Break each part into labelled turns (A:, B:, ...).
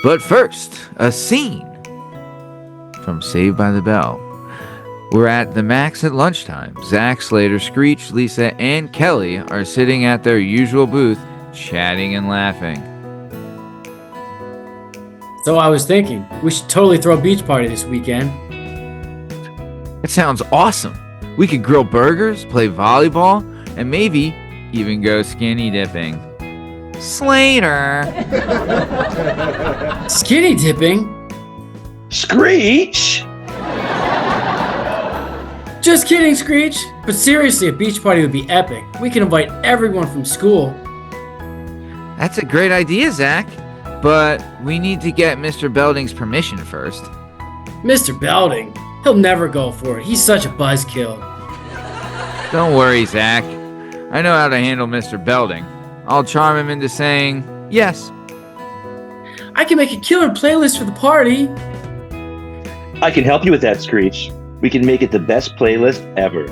A: But first, a scene from Saved by the Bell. We're at the Max at lunchtime. Zach, Slater, Screech, Lisa, and Kelly are sitting at their usual booth, chatting and laughing.
B: So I was thinking, we should totally throw a beach party this weekend.
A: It sounds awesome. We could grill burgers, play volleyball, and maybe even go skinny dipping. Slater!
B: Skinny dipping?
C: Screech!
B: Just kidding, Screech. But seriously, a beach party would be epic. We can invite everyone from school.
A: That's a great idea, Zach. But we need to get Mr. Belding's permission first.
B: Mr. Belding? He'll never go for it. He's such a buzzkill.
A: Don't worry, Zach. I know how to handle Mr. Belding. I'll charm him into saying yes.
B: I can make a killer playlist for the party.
C: I can help you with that, Screech. We can make it the best playlist ever.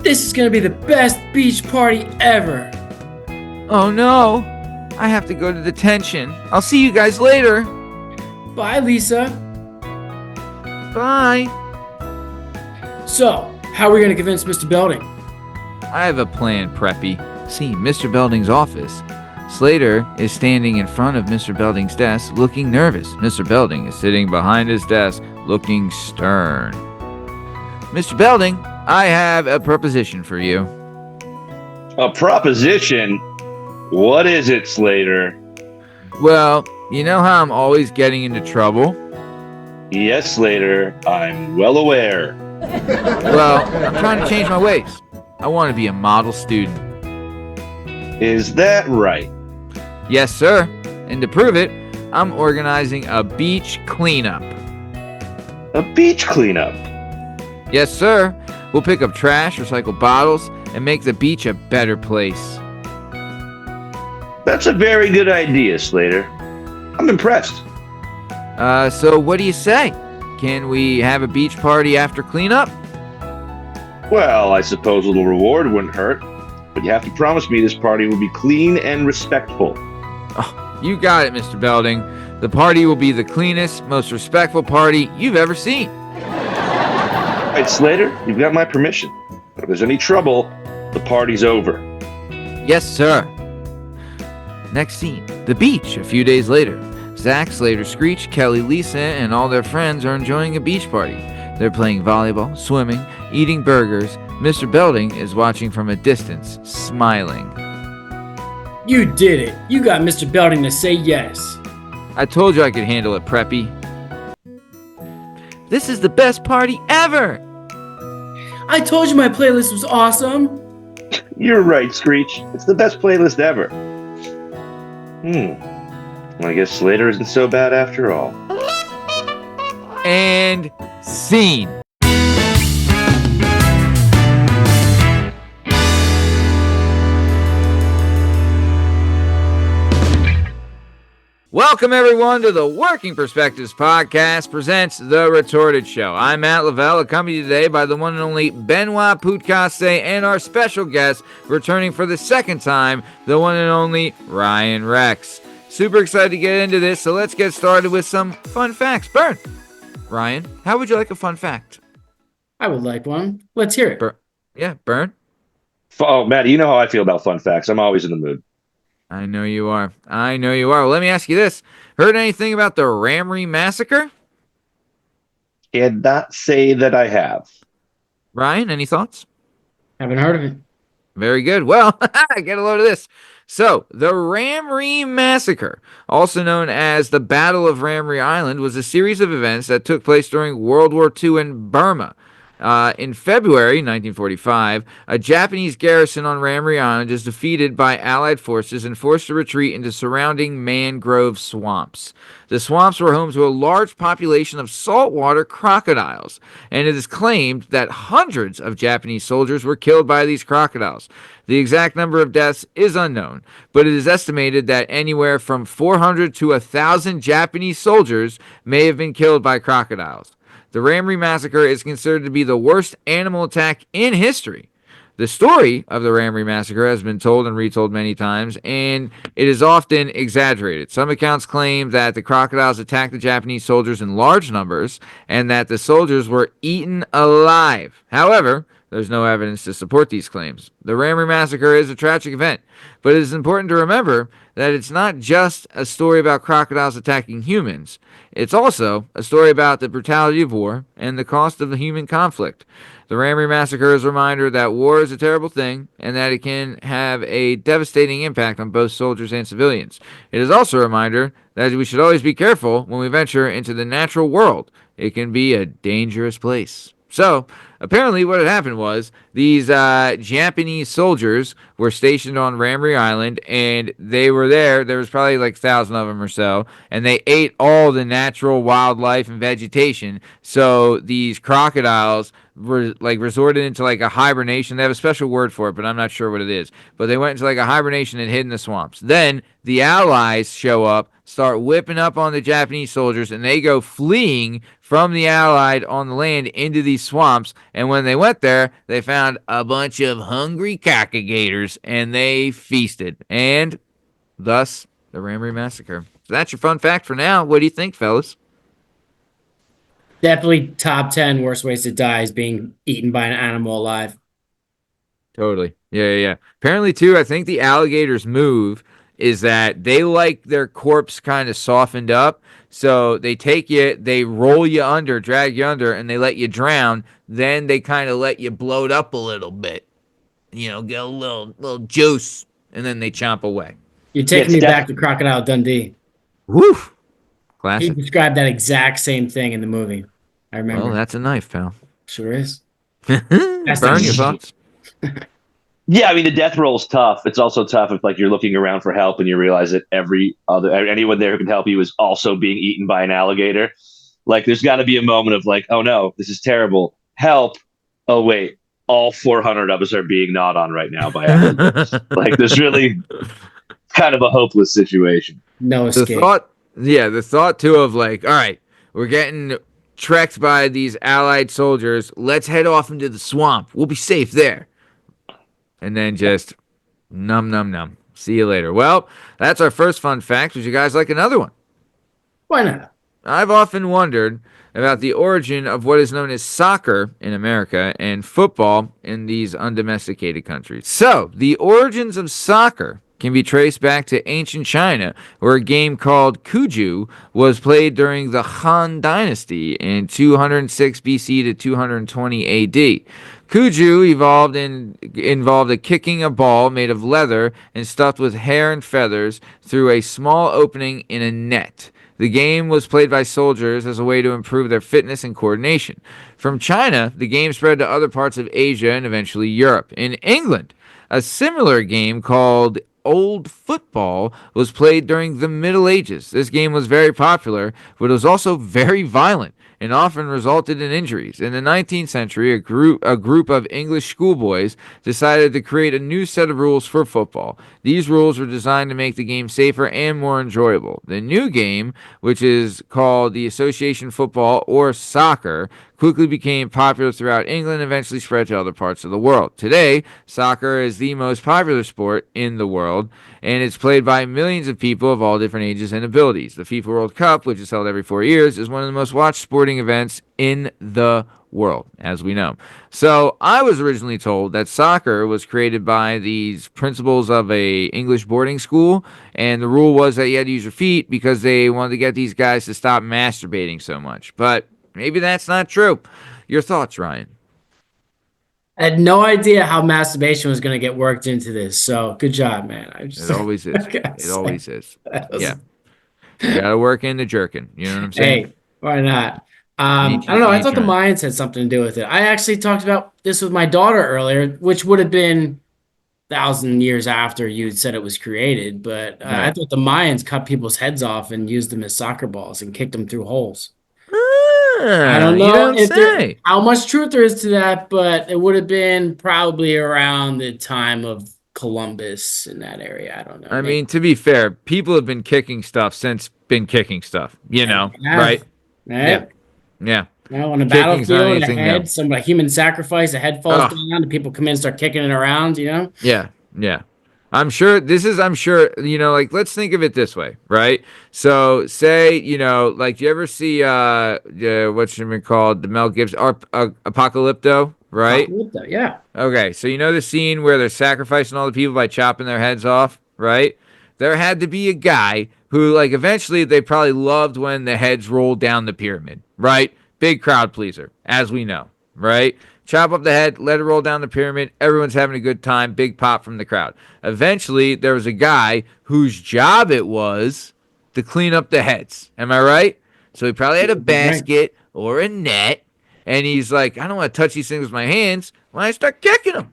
B: This is gonna be the best beach party ever.
A: Oh no! I have to go to detention. I'll see you guys later.
B: Bye, Lisa.
A: Bye.
B: So, how are we gonna convince Mr. Belding?
A: I have a plan, Preppy. See, Mr. Belding's office. Slater is standing in front of Mr. Belding's desk, looking nervous. Mr. Belding is sitting behind his desk, looking stern. Mr. Belding, I have a proposition for you.
C: A proposition? What is it, Slater?
A: Well, you know how I'm always getting into trouble?
C: Yes, Slater, I'm well aware.
A: Well, I'm trying to change my ways. I want to be a model student.
C: Is that right?
A: Yes, sir. And to prove it, I'm organizing a beach cleanup.
C: A beach cleanup?
A: Yes, sir. We'll pick up trash, recycle bottles, and make the beach a better place.
C: That's a very good idea, Slater. I'm impressed.
A: So what do you say? Can we have a beach party after cleanup?
C: Well, I suppose a little reward wouldn't hurt. But you have to promise me this party will be clean and respectful.
A: Oh, you got it, Mr. Belding. The party will be the cleanest, most respectful party you've ever seen.
C: All right, Slater, you've got my permission. If there's any trouble, the party's over.
A: Yes, sir. Next scene, the beach a few days later. Zach, Slater, Screech, Kelly, Lisa, and all their friends are enjoying a beach party. They're playing volleyball, swimming, eating burgers. Mr. Belding is watching from a distance, smiling.
B: You did it. You got Mr. Belding to say yes.
A: I told you I could handle it, Preppy. This is the best party ever!
B: I told you my playlist was awesome.
C: You're right, Screech. It's the best playlist ever. Well, I guess Slater isn't so bad after all.
A: And scene. Welcome, everyone, to the Working Perspectives Podcast presents The Retorted Show. I'm Matt Lavelle, accompanied today by the one and only Benoit Poutcasse and our special guest, returning for the second time, the one and only Ryan Rex. Super excited to get into this, so let's get started with some fun facts. Burn! Ryan, how would you like a fun fact?
B: I would like one. Let's hear it.
A: Burn?
C: Oh, Matt, you know how I feel about fun facts. I'm always in the mood.
A: I know you are. Well, let me ask you this. Heard anything about the Ramree Massacre?
C: Cannot say that I have.
A: Ryan, any thoughts?
B: Haven't heard of it.
A: Very good. Well, get a load of this. So, the Ramree Massacre, also known as the Battle of Ramree Island, was a series of events that took place during World War II in Burma. In February 1945, a Japanese garrison on Ramree Island is defeated by Allied forces and forced to retreat into surrounding mangrove swamps. The swamps were home to a large population of saltwater crocodiles, and it is claimed that hundreds of Japanese soldiers were killed by these crocodiles. The exact number of deaths is unknown, but it is estimated that anywhere from 400 to 1,000 Japanese soldiers may have been killed by crocodiles. The Ramree Massacre is considered to be the worst animal attack in history. The story of the Ramree Massacre has been told and retold many times, and it is often exaggerated. Some accounts claim that the crocodiles attacked the Japanese soldiers in large numbers and that the soldiers were eaten alive. However, there's no evidence to support these claims. The Ramree Massacre is a tragic event, but it is important to remember that it's not just a story about crocodiles attacking humans. It's also a story about the brutality of war and the cost of the human conflict. The Ramree Massacre is a reminder that war is a terrible thing and that it can have a devastating impact on both soldiers and civilians. It is also a reminder that we should always be careful when we venture into the natural world. It can be a dangerous place. So, apparently what had happened was these Japanese soldiers were stationed on Ramree Island, and they were there. There was probably like 1,000 of them or so, and they ate all the natural wildlife and vegetation. So these crocodiles were like resorted into like a hibernation. They have a special word for it, but I'm not sure what it is. But they went into like a hibernation and hid in the swamps. Then the Allies show up, start whipping up on the Japanese soldiers, and they go fleeing from the Allied on the land into these swamps. And when they went there, they found a bunch of hungry cockagators, and they feasted. And thus, the Ramree Massacre. So that's your fun fact for now. What do you think, fellas?
B: Definitely top 10 worst ways to die is being eaten by an animal alive.
A: Totally. Yeah. Apparently, too, I think the alligators' move is that they like their corpse kind of softened up. So they take you, they roll you under, drag you under, and they let you drown. Then they kind of let you bloat up a little bit. You know, get a little juice, and then they chomp away.
B: You're taking me back to Crocodile Dundee.
A: Woof.
B: He
A: Classic.
B: described that exact same thing in the movie. I remember.
A: Well, that's a knife, pal.
B: Sure is.
A: Burn, your thoughts?
C: Yeah, I mean the death roll is tough. It's also tough if like you're looking around for help and you realize that anyone there who can help you is also being eaten by an alligator. Like there's got to be a moment of like, oh no, this is terrible. Help! Oh wait, all 400 of us are being gnawed on right now by alligators. Like there's really kind of a hopeless situation.
B: No escape.
A: The thought too of like, all right, we're getting trekked by these Allied soldiers. Let's head off into the swamp. We'll be safe there. And then just num. See you later. Well, that's our first fun fact. Would you guys like another one?
B: Why not?
A: I've often wondered about the origin of what is known as soccer in America and football in these undomesticated countries. So, the origins of soccer can be traced back to ancient China, where a game called Cuju was played during the Han Dynasty in 206 BC to 220 AD. Cuju involved a kicking a ball made of leather and stuffed with hair and feathers through a small opening in a net. The game was played by soldiers as a way to improve their fitness and coordination. From China, the game spread to other parts of Asia and eventually Europe. In England, a similar game called Old Football was played during the Middle Ages. This game was very popular, but it was also very violent and often resulted in injuries. In the 19th century, a group of English schoolboys decided to create a new set of rules for football. These rules were designed to make the game safer and more enjoyable. The new game, which is called the Association Football or Soccer, quickly became popular throughout England and eventually spread to other parts of the world. Today, soccer is the most popular sport in the world, and it's played by millions of people of all different ages and abilities. The FIFA World Cup, which is held every 4 years, is one of the most watched sporting events in the world, as we know. So I was originally told that soccer was created by these principals of a English boarding school, and the rule was that you had to use your feet because they wanted to get these guys to stop masturbating so much. But maybe that's not true. Your thoughts, Ryan?
B: I had no idea how masturbation was going to get worked into this. So good job, man.
A: It always is. It always is. Yeah. You got to work in the jerkin. You know what I'm saying?
B: Hey, why not? I don't know. I thought the Mayans had something to do with it. I actually talked about this with my daughter earlier, which would have been 1,000 years after you said it was created. But I thought the Mayans cut people's heads off and used them as soccer balls and kicked them through holes. I don't know how much truth there is to that, but it would have been probably around the time of Columbus in that area. I don't know.
A: I mean, to be fair, people have been kicking stuff since been kicking stuff, you know, right?
B: Yeah. On a
A: Kicking's not
B: battlefield, a
A: anything new.
B: head, some human sacrifice, a head falls
A: Oh,
B: down, and people come in and start kicking it around,
A: yeah, yeah. I'm sure, like, let's think of it this way, right? So, say, like, do you ever see, what's it been called? The Mel Gibson, Apocalypto, right?
B: Apocalypto, yeah.
A: Okay, so you know the scene where they're sacrificing all the people by chopping their heads off, right? There had to be a guy who, like, eventually they probably loved when the heads rolled down the pyramid, right? Big crowd pleaser, as we know, right? Chop up the head, let it roll down the pyramid. Everyone's having a good time. Big pop from the crowd. Eventually, there was a guy whose job it was to clean up the heads. Am I right? So he probably had a
B: Right.
A: basket or a net, and he's like, I don't want to touch these things with my hands. When I start kicking them,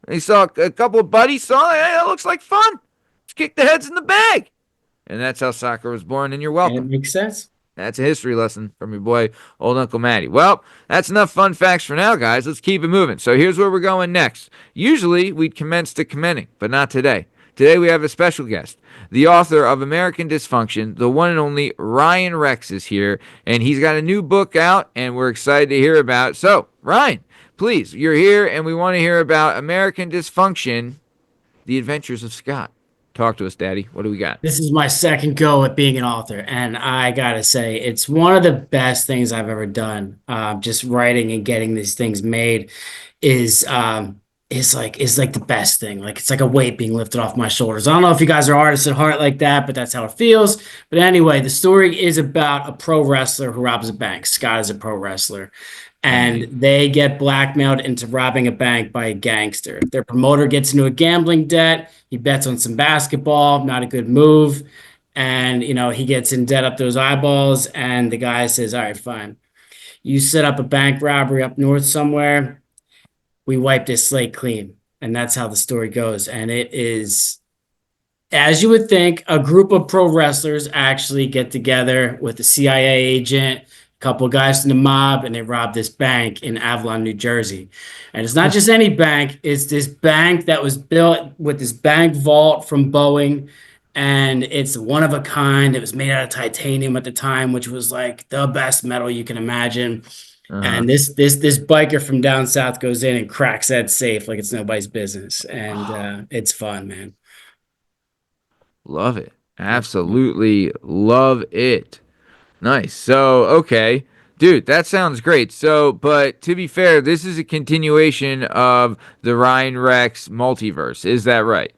A: and he saw a couple of buddies saw, hey, that looks like fun. Let's kick the heads in the bag. And that's how soccer was born, and you're
B: And it
A: welcome.
B: makes sense.
A: That's a history lesson from your boy, old Uncle Matty. Well, that's enough fun facts for now, guys. Let's keep it moving. So here's where we're going next. Usually, we'd commence to commending, but not today. Today, we have a special guest. The author of American Dysfunction, the one and only Ryan Rex is here, and he's got a new book out, and we're excited to hear about it. So, Ryan, please, you're here, and we want to hear about American Dysfunction, The Adventures of Scott. Talk to us, Daddy. What do we got?
B: This is my second go at being an author, and I gotta say, it's one of the best things I've ever done. Just writing and getting these things made is is like the best thing. Like it's like a weight being lifted off my shoulders. I don't know if you guys are artists at heart like that, but that's how it feels. But anyway, the story is about a pro wrestler who robs a bank. Scott is a pro wrestler. And they get blackmailed into robbing a bank by a gangster. Their promoter gets into a gambling debt. He bets on some basketball, not a good move. And, he gets in debt up to his eyeballs. And the guy says, all right, fine. You set up a bank robbery up north somewhere. We wipe this slate clean. And that's how the story goes. And it is, as you would think, a group of pro wrestlers actually get together with a CIA agent, couple of guys from the mob, and they robbed this bank in Avalon, New Jersey. And it's not just any bank, it's this bank that was built with this bank vault from Boeing, and it's one of a kind. It was made out of titanium at the time, which was like the best metal you can imagine. And this biker from down south goes in and cracks that safe like it's nobody's business. And it's fun, man.
A: Love it. Absolutely love it. Nice. So, okay. Dude, that sounds great. So, but to be fair, this is a continuation of the Ryan Rex multiverse. Is that right?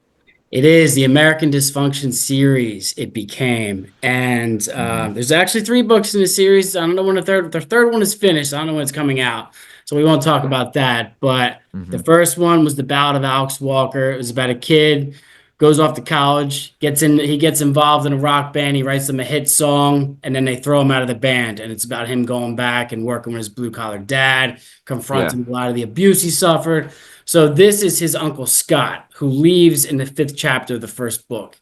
B: It is the American Dysfunction series. It became, and there's actually 3 books in the series. I don't know when the third one is finished. I don't know when it's coming out, so we won't talk about that. But the first one was the Ballad of Alex Walker. It was about a kid goes off to college, he gets involved in a rock band, he writes them a hit song, and then they throw him out of the band. And it's about him going back and working with his blue-collar dad, confronting a lot of the abuse he suffered. So this is his Uncle Scott, who leaves in the 5th chapter of the first book.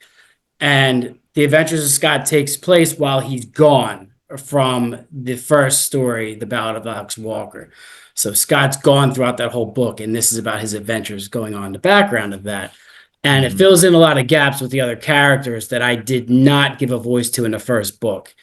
B: And the Adventures of Scott takes place while he's gone from the first story, The Ballad of Alex Walker. So Scott's gone throughout that whole book, and this is about his adventures going on in the background of that. And it fills in a lot of gaps with the other characters that I did not give a voice to in the first book.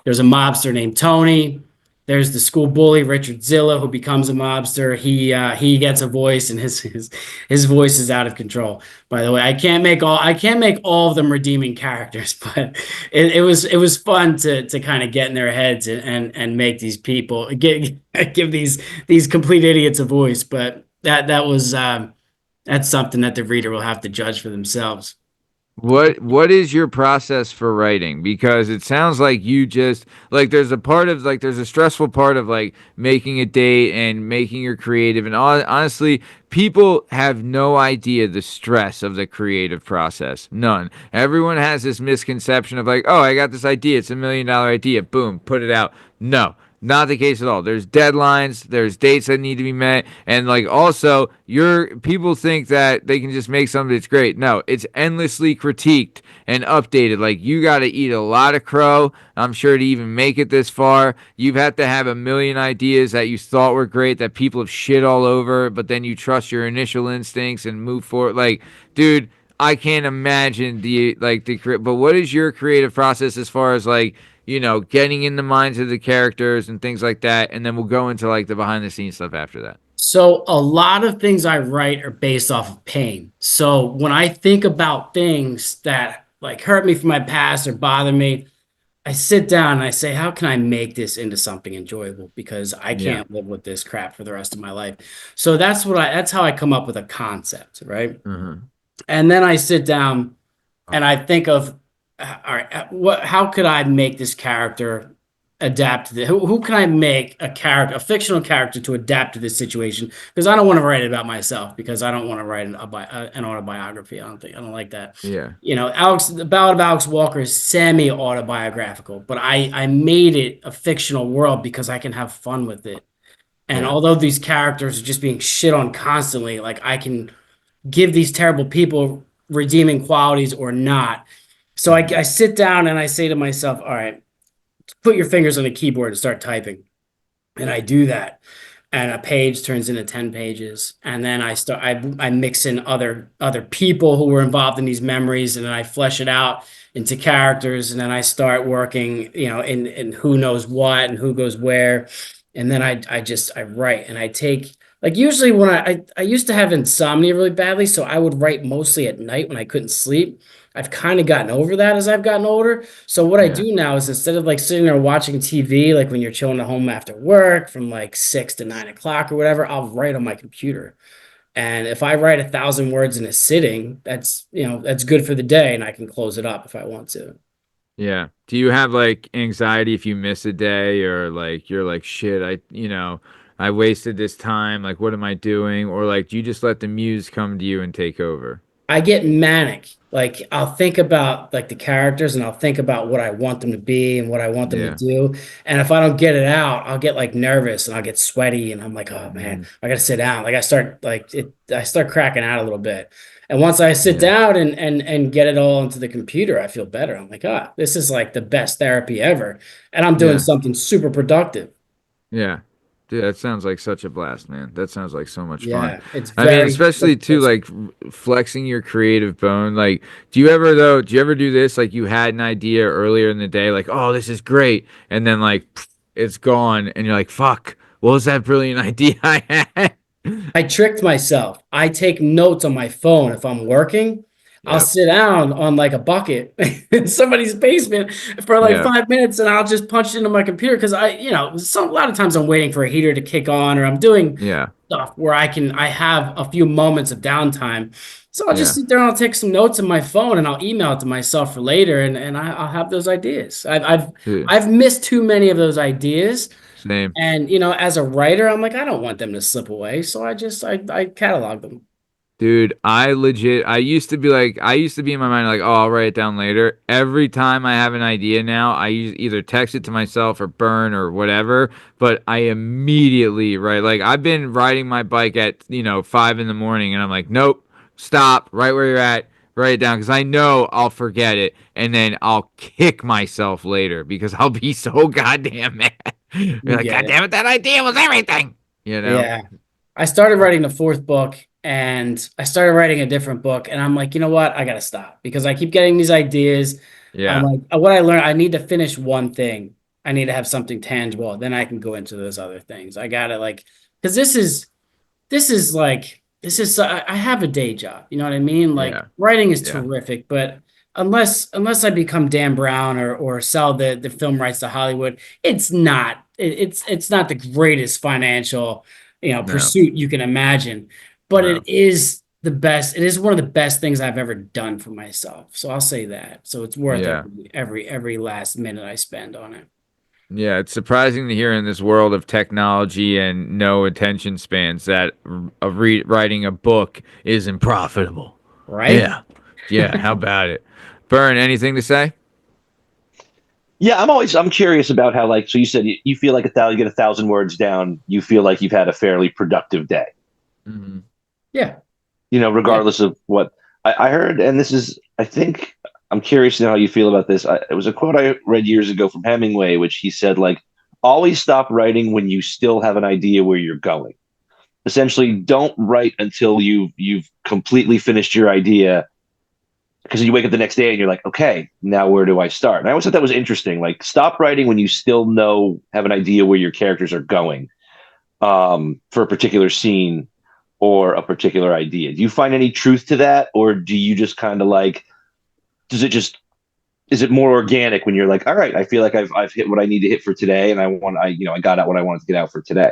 B: There's a mobster named Tony. There's the school bully, Richard Zilla, who becomes a mobster. He gets a voice, and his voice is out of control. By the way, I can't make all of them redeeming characters, but it was fun to kind of get in their heads and make these people give these complete idiots a voice. But that was that's something that the reader will have to judge for themselves.
A: What is your process for writing? Because it sounds like you just like there's a stressful part of like making a date and making your creative, and honestly, people have no idea the stress of the creative process. None. Everyone has this misconception of like, oh, I got this idea, it's $1 million idea, boom, put it out. No. Not the case at all. There's deadlines, there's dates that need to be met, and like also people think that they can just make something that's great. No, it's endlessly critiqued and updated. Like you gotta eat a lot of crow, I'm sure, to even make it this far. You've had to have 1 million ideas that you thought were great that people have shit all over, but then you trust your initial instincts and move forward. Like, dude, I can't imagine but what is your creative process as far as like getting in the minds of the characters and things like that, and then we'll go into like the behind the scenes stuff after that.
B: So a lot of things I write are based off of pain. So when I think about things that like hurt me from my past or bother me, I sit down and I say, how can I make this into something enjoyable? Because I
A: Yeah.
B: can't live with this crap for the rest of my life. So that's how I come up with a concept, right?
A: Mm-hmm.
B: And then I sit down and I think of, all right, how could I make this character adapt to this? Who can I make a fictional character to adapt to this situation? Because I don't want to write it about myself because I don't want to write an autobiography. I don't like that.
A: Yeah.
B: The Ballad of Alex Walker is semi-autobiographical, but I made it a fictional world because I can have fun with it. And
A: Yeah.
B: although these characters are just being shit on constantly, like I can give these terrible people redeeming qualities or not. So I sit down and I say to myself, all right, put your fingers on the keyboard and start typing. And I do that. And a page turns into 10 pages. And then I mix in other people who were involved in these memories, and then I flesh it out into characters. And then I start working, in who knows what and who goes where. And then I write and I take, like, usually when I used to have insomnia really badly, so I would write mostly at night when I couldn't sleep. I've kind of gotten over that as I've gotten older. So what I
A: Yeah.
B: do now is, instead of like sitting there watching TV, like when you're chilling at home after work from like 6 to 9 o'clock or whatever, I'll write on my computer. And if I write 1,000 words in a sitting, that's good for the day, and I can close it up if I want to.
A: Yeah. Do you have like anxiety if you miss a day, or like you're like, shit, I wasted this time. Like, what am I doing? Or like, do you just let the muse come to you and take over?
B: I get manic. Like, I'll think about like the characters, and I'll think about what I want them to be and what I want them to
A: Yeah.
B: do. And if I don't get it out, I'll get like nervous and I'll get sweaty, and I'm like, oh man,
A: Mhm.
B: I gotta sit down. Like I start cracking out a little bit. And once I sit
A: Yeah.
B: down and get it all into the computer, I feel better. I'm like, this is like the best therapy ever. And I'm doing
A: Yeah.
B: something super productive.
A: Yeah. Dude, that sounds like such a blast, man. That sounds like so much fun.
B: Yeah, it's
A: I mean,
B: very
A: especially too, like flexing your creative bone. Like, do you ever do this? Like, you had an idea earlier in the day, like, oh, this is great. And then, like, it's gone. And you're like, fuck, what was that brilliant idea I had?
B: I tricked myself. I take notes on my phone if I'm working. I'll
A: Yep.
B: sit down on like a bucket in somebody's basement for like
A: Yeah.
B: 5 minutes, and I'll just punch it into my computer because a lot of times I'm waiting for a heater to kick on, or I'm doing
A: Yeah.
B: stuff where I have a few moments of downtime. So I'll just
A: Yeah.
B: sit there and I'll take some notes on my phone and I'll email it to myself for later, and I'll have those ideas.
A: Dude,
B: I've missed too many of those ideas.
A: same.
B: And as a writer, I'm like, I don't want them to slip away, so I catalog them.
A: Dude, I used to be in my mind like, oh, I'll write it down later. Every time I have an idea now, either text it to myself or burn or whatever, but I immediately write. Like, I've been riding my bike at, 5 in the morning, and I'm like, nope, stop, right where you're at, write it down, because I know I'll forget it, and then I'll kick myself later because I'll be so goddamn mad. You're
B: You
A: like,
B: get
A: God
B: it.
A: damn it, that idea was everything,
B: Yeah. I started writing the fourth book, and I started writing a different book, and I'm like, you know what? I gotta stop because I keep getting these ideas. I'm
A: Yeah,
B: like, what I learned, I need to finish one thing. I need to have something tangible. Then I can go into those other things. I gotta because I have a day job. You know what I mean? Like,
A: yeah,
B: writing is
A: yeah,
B: terrific, but unless I become Dan Brown or sell the film rights to Hollywood, it's not the greatest financial,
A: no,
B: pursuit you can imagine. But it
A: no.
B: is the best. It is one of the best things I've ever done for myself. So I'll say that. So it's worth
A: Yeah.
B: every last minute I spend on it.
A: Yeah, it's surprising to hear in this world of technology and no attention spans that writing a book isn't profitable.
B: Right?
A: Yeah. Yeah, how about it? Burn, anything to say?
C: Yeah, I'm curious about how, like, so you said you feel like you get 1,000 words down, you feel like you've had a fairly productive day,
A: Hmm.
B: Yeah. Yeah.
C: regardless of what I heard. And I think I'm curious to know how you feel about this. It was a quote I read years ago from Hemingway, which he said, like, always stop writing when you still have an idea where you're going. Essentially, don't write until you've completely finished your idea, because you wake up the next day and you're like, okay, now where do I start? And I always thought that was interesting. Like, stop writing when you still have an idea where your characters are going, for a particular scene or a particular idea. Do you find any truth to that, or do you just kind of like, is it more organic when you're like, all right, I feel like I've hit what I need to hit for today, and I got out what I wanted to get out for today.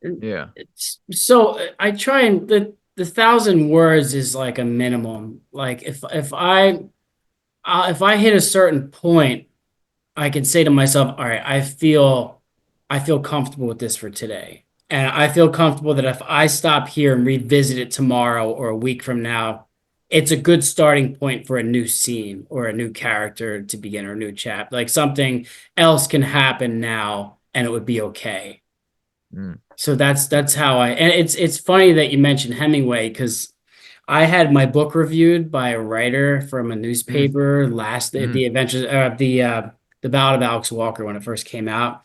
A: Yeah.
B: So I try and the 1,000 words is like a minimum. Like if I hit a certain point, I can say to myself, all right, I feel comfortable with this for today. And I feel comfortable that if I stop here and revisit it tomorrow or a week from now, it's a good starting point for a new scene or a new character to begin or a new chapter. Like something else can happen now and it would be okay. So that's how and it's funny that you mentioned Hemingway, because I had my book reviewed by a writer from a newspaper the Adventures the Ballad of Alex Walker when it first came out.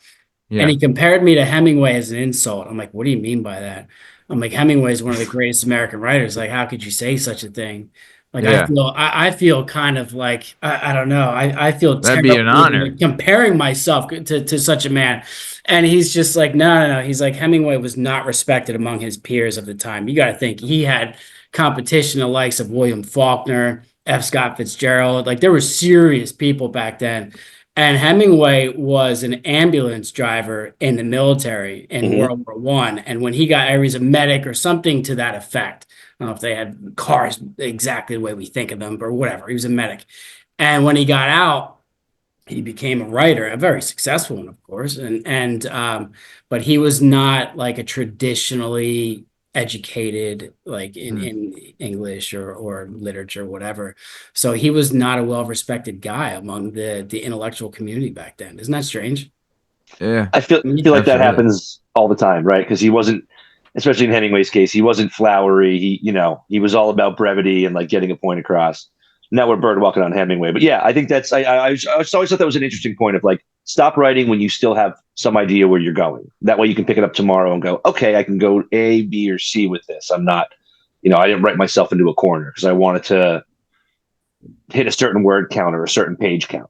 A: Yeah.
B: And he compared me to Hemingway as an insult. I'm like, what do you mean by that? I'm like, Hemingway is one of the greatest American writers. Like, how could you say such a thing? Like,
A: Yeah.
B: I feel kind of like, I don't know. I feel
A: That'd be an honor.
B: comparing myself to such a man. And he's just like, no. He's like, Hemingway was not respected among his peers of the time. You got to think he had competition, the likes of William Faulkner, F. Scott Fitzgerald. Like, there were serious people back then. And Hemingway was an ambulance driver in the military in World War I. And when he got, he was a medic or something to that effect. I don't know if they had cars exactly the way we think of them, or whatever. He was a medic. And when he got out, he became a writer, a very successful one, of course. But he was not like a traditionally educated, like in English or literature, whatever. So he was not a well-respected guy among the intellectual community back then. Isn't that strange?
A: Yeah.
C: I feel like that happens all the time, right? Because he wasn't, especially in Hemingway's case, he wasn't flowery. He was all about brevity and like getting a point across. Now we're bird walking on Hemingway. But yeah, I think that's, I always thought that was an interesting point of like, stop writing when you still have some idea where you're going. That way you can pick it up tomorrow and go, okay, I can go A, B, or C with this. I'm not, I didn't write myself into a corner because I wanted to hit a certain word count or a certain page count,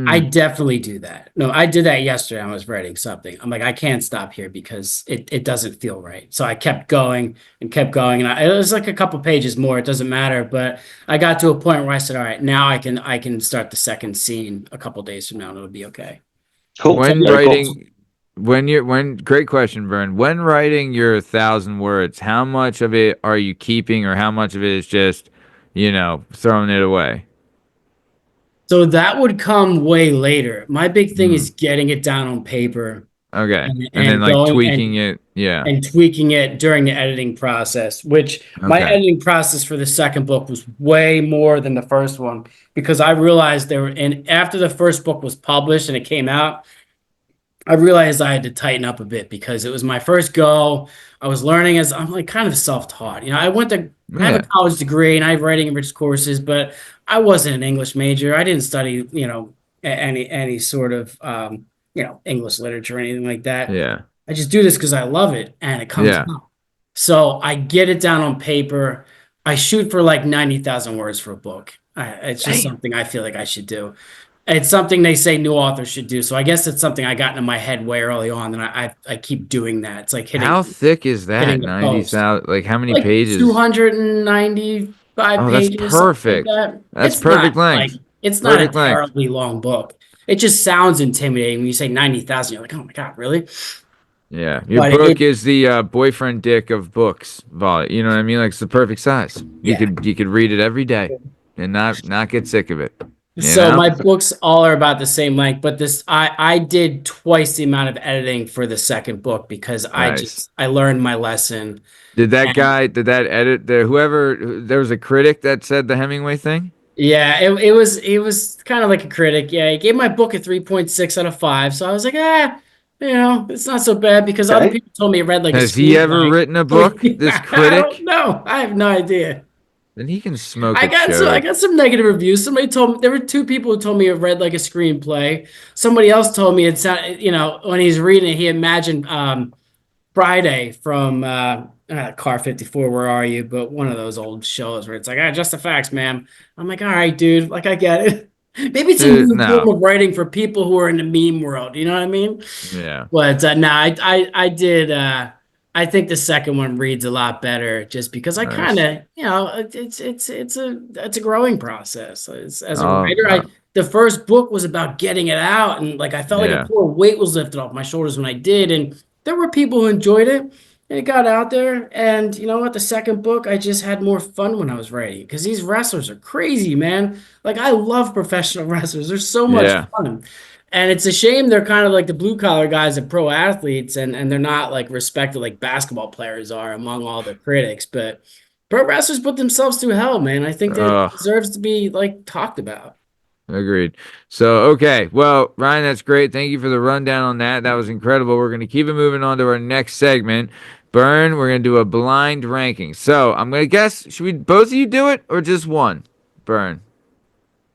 B: I definitely do that. No, I did that yesterday. I was writing something. I'm like, I can't stop here because it doesn't feel right. So I kept going and kept going. And it was like a couple pages more. It doesn't matter. But I got to a point where I said, all right, now I can start the second scene a couple days from now and it'll be okay.
C: Cool.
A: Great question, Vern. When writing your 1,000 words, how much of it are you keeping or how much of it is just, throwing it away?
B: So that would come way later. My big thing is getting it down on paper.
A: Okay. And then like tweaking it. Yeah.
B: And tweaking it during the editing process, which my editing process for the second book was way more than the first one, because I realized after the first book was published and it came out, I realized I had to tighten up a bit because it was my first go. I was learning as I'm like kind of self-taught. I have a college degree and I have writing enriched courses, but I wasn't an English major. I didn't study, any sort of, English literature or anything like that.
A: Yeah.
B: I just do this because I love it and it comes out. So I get it down on paper. I shoot for like 90,000 words for a book. It's just something I feel like I should do. It's something they say new authors should do. So I guess it's something I got into my head way early on, and I keep doing that. It's like hitting.
A: How thick is that? 90,000. Like how many pages?
B: 295 pages.
A: That's perfect. That's perfect length.
B: It's not a terribly long book. It just sounds intimidating when you say 90,000. You're like, oh my god, really?
A: Yeah, your book is the boyfriend dick of books. You know what I mean? Like it's the perfect size. You could read it every day and not get sick of it.
B: So my books all are about the same length, but I did twice the amount of editing for the second book because I learned my lesson.
A: Did that edit whoever there was a critic that said the Hemingway thing?
B: Yeah, it was kind of like a critic. Yeah, he gave my book a 3.6 out of 5. So I was like, it's not so bad because other people told me it read like.
A: Has he ever written a book? This critic?
B: No, I have no idea.
A: Then he can smoke.
B: I got some negative reviews. Somebody told me there were 2 people who told me it read like a screenplay. Somebody else told me it sounded, when he's reading it, he imagined Friday from Car 54, Where Are You? But one of those old shows where it's like, just the facts, ma'am. I'm like, all right, dude. Like, I get it. Maybe it's a
A: Dude,
B: new form
A: no.
B: of writing for people who are in the meme world. You know what I mean?
A: Yeah.
B: But no, I did. I think the second one reads a lot better, just because I kind
A: Nice.
B: of, it's a growing process. As a
A: Oh,
B: writer, the first book was about getting it out, and like I felt like a
A: yeah.
B: poor weight was lifted off my shoulders when I did, and there were people who enjoyed it, and it got out there. And you know what? The second book, I just had more fun when I was writing because these wrestlers are crazy, man. Like I love professional wrestlers; they're so much
A: Yeah.
B: fun. And it's a shame they're kind of like the blue collar guys and pro athletes, and they're not like respected like basketball players are among all the critics. But pro wrestlers put themselves through hell, man. I think that
A: Ugh.
B: deserves to be like talked about.
A: Agreed. So, okay. Well, Ryan, that's great. Thank you for the rundown on that. That was incredible. We're going to keep it moving on to our next segment. Burn, we're going to do a blind ranking. So, I'm going to guess, should we both of you do it or just one? Burn.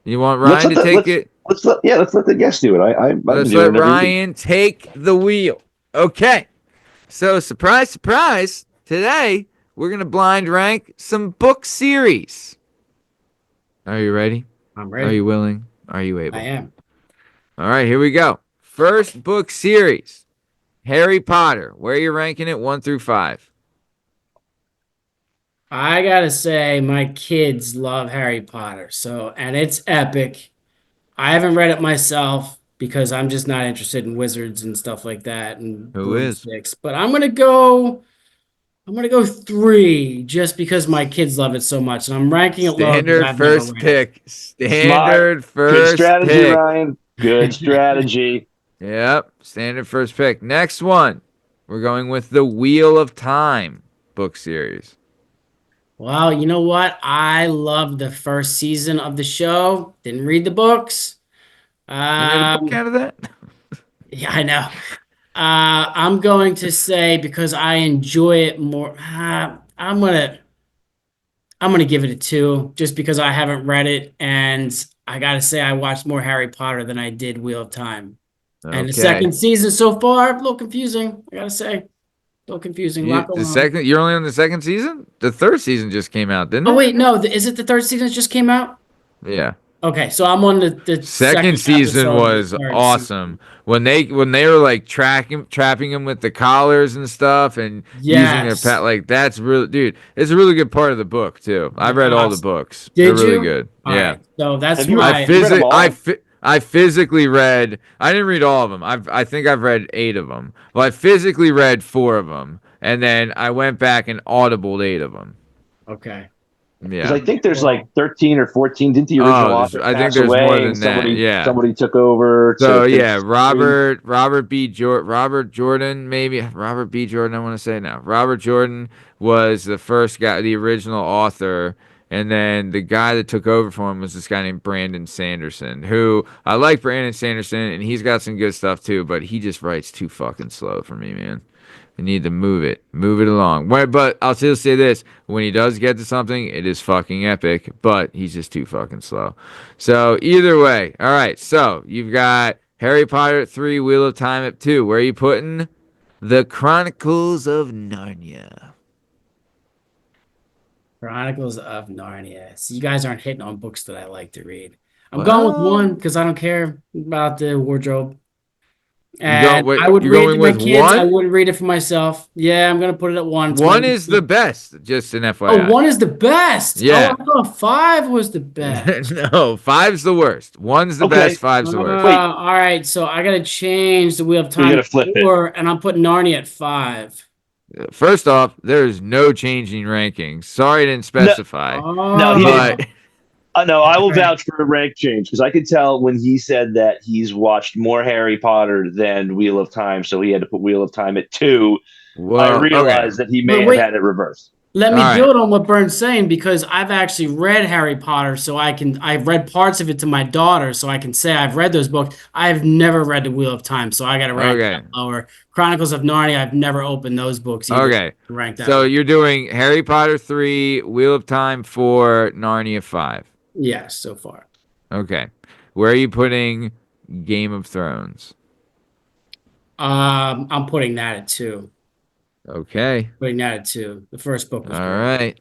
A: You want
C: Let's
A: Ryan
C: let
A: to
C: the
A: take it?
C: let's let the guest do it. I've been
A: Let's
C: doing
A: let
C: it every week.
A: Ryan take the wheel. Okay. So, surprise, surprise. Today, we're going to blind rank some book series. Are you ready?
B: I'm
A: Are
B: ready.
A: you willing? Are you
B: I
A: able?
B: am.
A: All right, here we go. First book series, Harry Potter. Where are you ranking it, 1 through 5?
B: I gotta say, my kids love Harry Potter, and it's epic. I haven't read it myself because I'm just not interested in wizards and stuff like that and
A: Who is?
B: broomsticks. But I'm gonna go 3 just because my kids love it so much, and I'm ranking it lower because
A: Standard
B: I've never
A: first
B: read it.
A: pick.
C: Smart,
A: Standard
C: good
A: first
C: strategy,
A: pick.
C: Ryan. Good strategy.
A: Yep, standard first pick. Next one, we're going with the Wheel of Time book series.
B: Well, you know what? I loved the first season of the show. Didn't read the books.
A: They made a book
B: Um,
A: out of that?
B: yeah, I know. I'm going to say because I enjoy it more. I'm gonna give it a 2 just because I haven't read it, and I gotta say I watched more Harry Potter than I did Wheel of Time. And the
A: Okay.
B: second season so far, a little confusing. I gotta say, a little confusing. A lot going on.
A: You're only on the second season? The third season just came out, didn't
B: Oh
A: it?
B: wait, no, is it the third season that just came out?
A: Yeah.
B: Okay, so I'm on the
A: Second
B: second
A: season
B: episode of the
A: was
B: third
A: awesome.
B: season.
A: When they were like trapping him with the collars and stuff and using their
B: Yes.
A: pet, like that's really, dude, it's a really good part of the book too. I've read all the books. They're
B: Did
A: really
B: you?
A: good.
B: All
A: Yeah.
B: right. So that's
C: Have you
A: I
C: read?
B: my
C: You read them all?
A: I physically read. I didn't read all of them. I think I've read 8 of them. Well, I physically read 4 of them, and then I went back and audibled 8 of them.
B: okay.
C: Because
A: Yeah.
C: I think there's like
B: Well,
C: 13 or 14. Didn't the original
A: Oh,
C: author
A: I think
C: pass
A: there's more
C: away and
A: than that. Yeah.
C: somebody took over to
A: So
C: finish
A: yeah,
C: the story?
A: Robert Jordan, maybe Robert B. Jordan. I want to say now. Robert Jordan was the first guy, the original author, and then the guy that took over for him was this guy named Brandon Sanderson. Who I like Brandon Sanderson, and he's got some good stuff too, but he just writes too fucking slow for me, man. You need to move it along. But I'll still say this: when he does get to something, it is fucking epic. But he's just too fucking slow. So either way, all right. So you've got Harry Potter at 3, Wheel of Time at 2. Where are you putting the Chronicles of Narnia?
B: Chronicles of Narnia. So you guys aren't hitting on books that I like to read. I'm going with
A: Well,
B: 1 because I don't care about the wardrobe.
A: you go.
B: And I
A: Wait,
B: would
A: you're
B: read it to
A: going
B: my
A: with
B: kids. I
A: one.
B: wouldn't read it for myself. Yeah, I'm gonna put it at 1. It's my
A: One is the best. Just an
B: Oh,
A: FYI.
B: 1 is the best. Oh,
A: Yeah.
B: I thought 5 was the best.
A: No, five's the worst. One's the
C: Okay.
A: best. Five's the worst.
C: Wait,
B: All right. So I gotta change the Wheel of
C: you're
B: Time
C: gonna
B: to
C: flip it.
B: 4, and I'm putting Narnia at 5.
A: First off, there is no changing rankings. Sorry I didn't
C: No,
A: specify.
C: no, he didn't.
A: But
C: No, I will
B: Okay.
C: vouch for a rank change because I could tell when he said that he's watched more Harry Potter than Wheel of Time, so he had to put Wheel of Time at 2. I
A: well, okay.
C: realized that he
B: But
C: may have
B: wait,
C: had it reversed.
B: let
A: All
B: me
A: right.
B: build on what Bern's saying because I've actually read Harry Potter, so I've read parts of it to my daughter, so I can say I've read those books. I've never read The Wheel of Time, so I gotta rank that
A: Okay.
B: lower. Chronicles of Narnia, I've never opened those books either.
A: Okay.
B: Rank that
A: So
B: low.
A: you're doing Harry Potter 3, Wheel of Time 4, Narnia 5.
B: Yes, so far.
A: Okay. Where are you putting Game of Thrones?
B: I'm putting that at 2.
A: Okay.
B: Putting that at 2. The first book
A: All
B: was great.
A: right.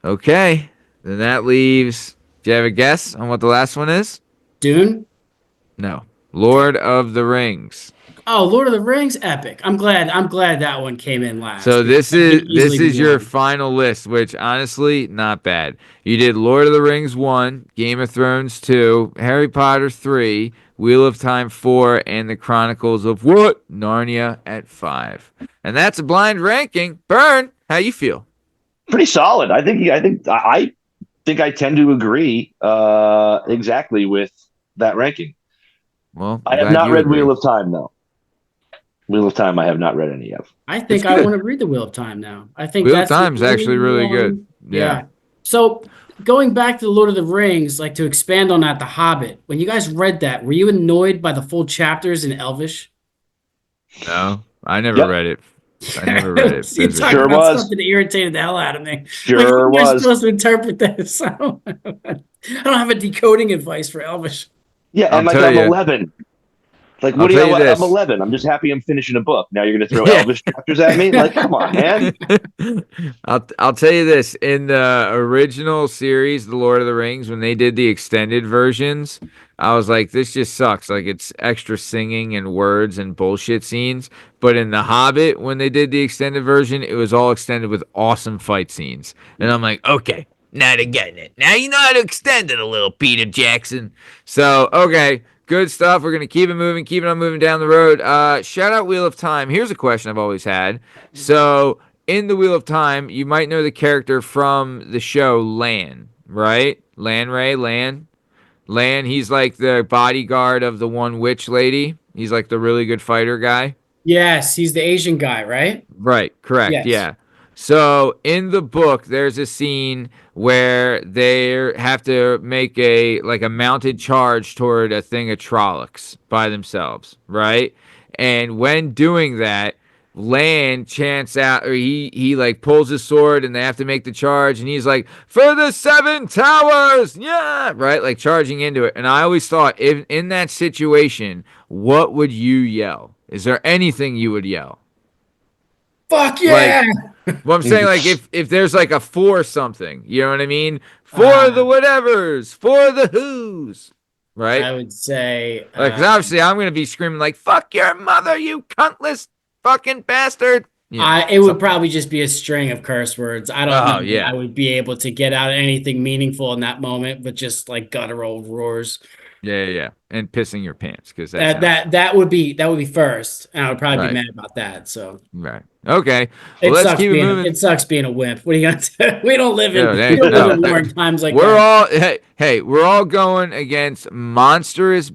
A: Okay. Then that leaves. Do you have a guess on what the last one is?
B: Dune?
A: No. Lord of the Rings.
B: Oh, Lord of the Rings, epic. I'm glad that one came in last
A: So
B: because
A: this
B: that
A: is
B: could easily be
A: your
B: one.
A: final list, which honestly not bad. You did Lord of the Rings 1, Game of Thrones 2, Harry Potter 3, Wheel of Time 4, and the Chronicles of what? Narnia at 5. And that's a blind ranking. Burn, how you feel?
C: Pretty solid. I think I tend to agree exactly with that ranking.
A: Well,
C: I
A: I'm
C: have
A: glad
C: not
A: you
C: read
A: agree.
C: Wheel of Time though. Wheel of Time I have not read any of.
B: I
A: It's
B: think I
A: good.
B: want to read the Wheel of Time now. I think
A: Wheel of
B: that's the
A: Time's
B: only
A: actually really good.
B: one.
A: Yeah.
B: Yeah. So going back to the Lord of the Rings, like to expand on that, The Hobbit. When you guys read that, were you annoyed by the full chapters in Elvish?
A: No, I never
C: Yep,
A: read it. I never read it
B: You talk
C: sure
A: physically.
B: about
C: was.
B: stuff that irritated the hell out of me. Like, how
C: Sure
B: am I
C: was.
B: supposed to interpret this? I don't have a decoding advice for Elvish.
C: Yeah,
A: I'll
C: and like
A: tell
C: I'm
A: you.
C: 11. Like,
A: I'll
C: what do
A: tell
C: you?
A: you
C: I'm
A: this.
C: 11. I'm just happy I'm finishing a book. Now you're going to throw
A: Yeah.
C: Elvis chapters at me? Like, come on, man.
A: I'll tell you this. In the original series, The Lord of the Rings, when they did the extended versions, I was like, this just sucks. Like it's extra singing and words and bullshit scenes. But in The Hobbit, when they did the extended version, it was all extended with awesome fight scenes. And I'm like, okay, now they're getting it. Now you know how to extend it a little, Peter Jackson. So, okay. Good stuff. We're gonna keep it moving, keep it on moving down the road. Shout out Wheel of Time. Here's a question I've always had. So in the Wheel of Time, you might know the character from the show Lan, right? Lan. He's like the bodyguard of the one witch lady. He's like the really good fighter guy.
B: Yes, he's the Asian guy, right?
A: Right, correct,
B: Yes.
A: yeah. So in the book, there's a scene where they have to make a mounted charge toward a thing of Trollocs by themselves, right? And when doing that, Lan chants out, or he like pulls his sword, and they have to make the charge, and he's like, "For the seven towers!" Yeah, right, like charging into it. And I always thought, if in that situation, what would you yell? Is there anything you would yell?
B: Fuck
A: Like,
B: yeah!
A: well, I'm saying, like, if there's like a for something, you know what I mean? For the
B: Uh,
A: whatevers, for the who's, right?
B: I would say,
A: Like, 'cause obviously I'm gonna be screaming like, "Fuck your mother, you cuntless fucking bastard!" You know,
B: it would
A: something.
B: probably just be a string of curse words. I don't know
A: Oh
B: that I
A: yeah,
B: would be able to get out anything meaningful in that moment, but just like guttural roars.
A: yeah, and pissing your pants because that
B: That
A: sounds
B: that that would be first, and I would probably be
A: right,
B: mad about that. So
A: right. Okay, well, let's keep it moving.
B: it sucks being a wimp. What are you gonna do? We don't live in
A: No,
B: we don't live
A: no.
B: in warring times like
A: We're
B: that.
A: all we're all going against monstrous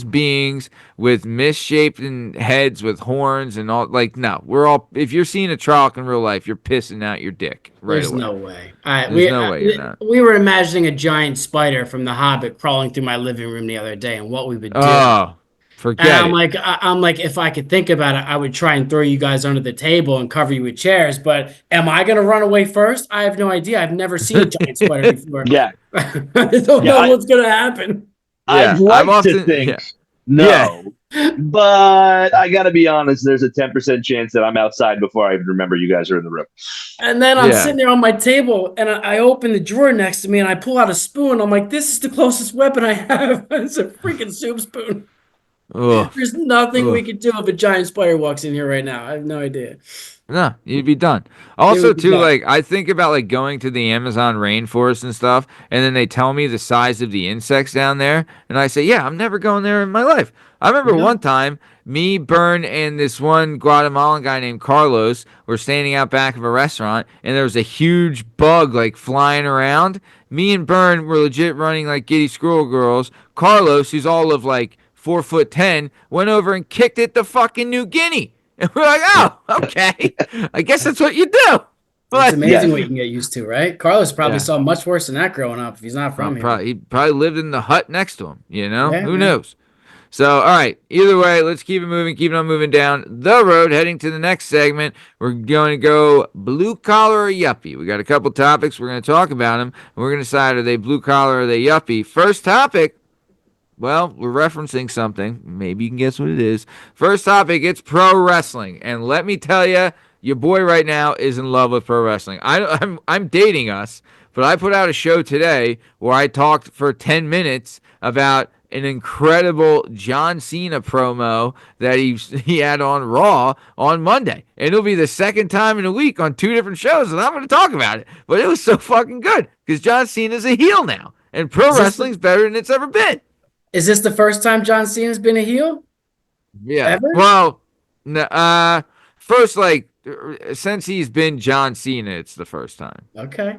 A: beings with misshapen heads with horns and all. Like, no, we're all. If you're seeing a Trolloc in real life, you're pissing out your dick right
B: There's
A: away.
B: no way. I
A: There's no way you're not.
B: we were imagining a giant spider from The Hobbit crawling through my living room the other day, and what we would do.
A: Oh,
B: And
A: forget it.
B: I'm like, if I could think about it, I would try and throw you guys under the table and cover you with chairs. But am I gonna run away first? I have no idea. I've never seen a giant spider before.
C: Yeah,
B: I don't
C: yeah.
B: know what's gonna happen.
C: I'd
A: Yeah, I've
C: like to
A: often
C: think
A: yeah.
C: no, but I got to be honest. There's a 10% chance that I'm outside before I even remember you guys are in the room.
B: And then I'm
A: Yeah.
B: sitting there on my table, and I open the drawer next to me, and I pull out a spoon. I'm like, this is the closest weapon I have. It's a freaking soup spoon.
A: Ugh.
B: There's nothing we
A: Ugh.
B: could do if a giant spider walks in here right now. I have no idea.
A: No, you'd be done.
B: It
A: Also,
B: would be
A: too,
B: done.
A: like I think about like going to the Amazon rainforest and stuff, and then they tell me the size of the insects down there, and I say, "Yeah, I'm never going there in my life." I remember
B: Yeah.
A: one time, me, Bern, and this one Guatemalan guy named Carlos were standing out back of a restaurant, and there was a huge bug like flying around. Me and Bern were legit running like giddy squirrel girls. Carlos, who's all of like 4'10", went over and kicked it to fucking New Guinea. And we're like, oh, okay. I guess that's what you do.
B: It's
A: But
B: amazing
C: Yeah.
B: what you can get used to, right? Carlos probably
A: yeah,
B: saw much worse than that growing up if he's not from here.
A: he probably lived in the hut next to him. You know,
B: Yeah,
A: who
B: yeah.
A: knows? So, all right. Either way, let's keep it moving. Keep it on moving down the road. Heading to the next segment, we're going to go blue collar or yuppie. We got a couple topics. We're going to talk about them. And we're going to decide, are they blue collar or are they yuppie? First topic: Well, we're referencing something. Maybe you can guess what it is. First topic, it's pro wrestling. And let me tell you, your boy right now is in love with pro wrestling. I'm dating us, but I put out a show today where I talked for 10 minutes about an incredible John Cena promo that he had on Raw on Monday. And it'll be the second time in a week on 2 different shows, and I'm going to talk about it. But it was so fucking good because John Cena's a heel now, and pro wrestling's better than it's ever been.
B: Is this the first time John Cena's been a heel?
A: Yeah.
B: Ever?
A: Well, first, like, since he's been John Cena, it's the first time.
B: Okay.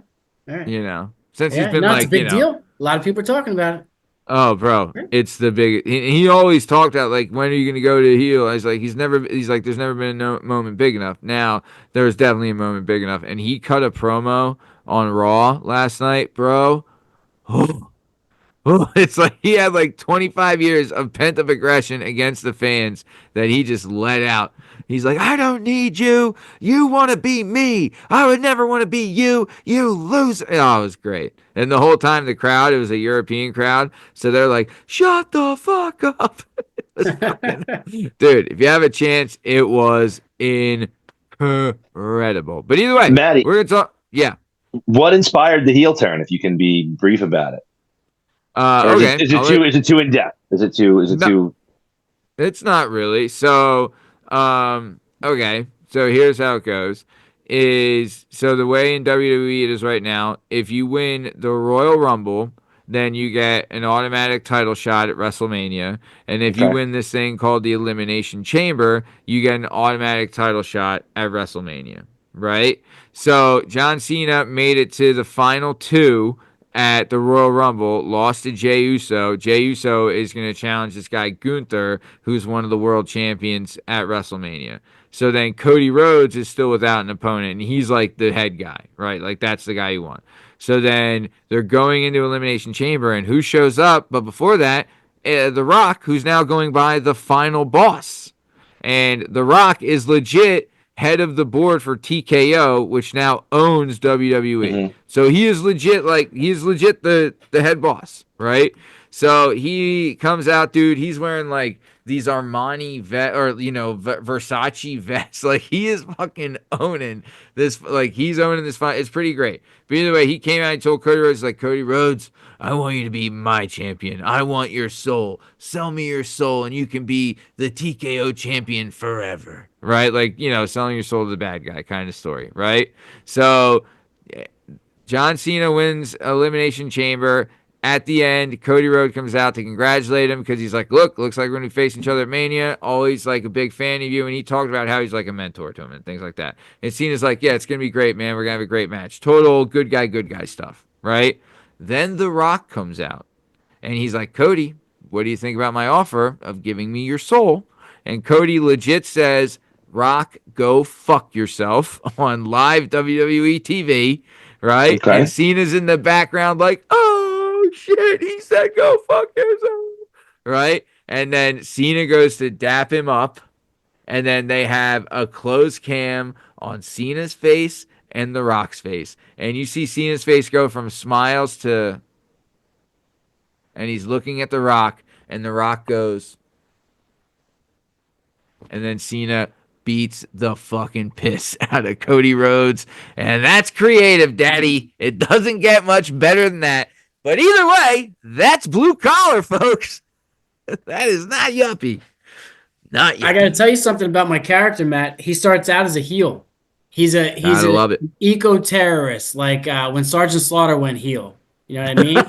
B: All right.
A: Since he's been
B: it's a big deal. A lot of people are talking about it.
A: Oh, bro, it's the big. He always talked about, like, when are you going to go to heel? I was like, he's like, there's never been a moment big enough. Now, there was definitely a moment big enough. And he cut a promo on Raw last night, bro. It's like he had like 25 years of pent up aggression against the fans that he just let out. He's like, I don't need you. You want to be me. I would never want to be you. You lose. Oh, it was great. And the whole time, the crowd, it was a European crowd. So they're like, shut the fuck up. Dude, if you have a chance, it was incredible. But either way,
C: Maddie,
A: we're going to talk. Yeah.
C: What inspired the heel turn, if you can be brief about it?
A: Okay.
C: Is it too in depth? Is it too?
A: It's not really. So, okay. So here's how it goes. So the way in WWE it is right now, if you win the Royal Rumble, then you get an automatic title shot at WrestleMania. And if you win this thing called the Elimination Chamber, you get an automatic title shot at WrestleMania. Right? So John Cena made it to the final 2 at the Royal Rumble, lost to Jey Uso. Jey Uso is going to challenge this guy Gunther, who's one of the world champions at WrestleMania. So then Cody Rhodes is still without an opponent, and he's like the head guy, right? Like that's the guy you want. So then they're going into Elimination Chamber, and who shows up? But before that, The Rock, who's now going by the final boss. And The Rock is legit head of the board for TKO, which now owns WWE. Mm-hmm. So he is legit, the head boss, right? So he comes out, dude. He's wearing like these Armani Versace vests. Like he is fucking owning this. Like he's owning this fight. It's pretty great. But either way, he came out and told Cody Rhodes, like, Cody Rhodes, I want you to be my champion. I want your soul. Sell me your soul, and you can be the TKO champion forever. Right? Like, selling your soul to the bad guy kind of story. Right? So John Cena wins Elimination Chamber. At the end, Cody Rhodes comes out to congratulate him because he's like, looks like we're going to be facing each other at Mania. Always like a big fan of you. And he talked about how he's like a mentor to him and things like that. And Cena's like, yeah, it's going to be great, man. We're going to have a great match. Total good guy stuff, right? Then The Rock comes out and he's like, Cody, what do you think about my offer of giving me your soul? And Cody legit says, Rock, go fuck yourself on live WWE TV, right? Okay. And Cena's in the background like, oh, shit, he said go fuck yourself, right? And then Cena goes to dap him up, and then they have a closed cam on Cena's face and The Rock's face. And you see Cena's face go from smiles to... And he's looking at The Rock, and The Rock goes... And then Cena beats the fucking piss out of Cody Rhodes. And that's creative, daddy. It doesn't get much better than that. But either way, that's blue collar, folks. That is not Yuppie. Not Yuppie.
B: I got to tell you something about my character, Matt. He starts out as a heel. He's an eco-terrorist, like when Sergeant Slaughter went heel. You know what I mean?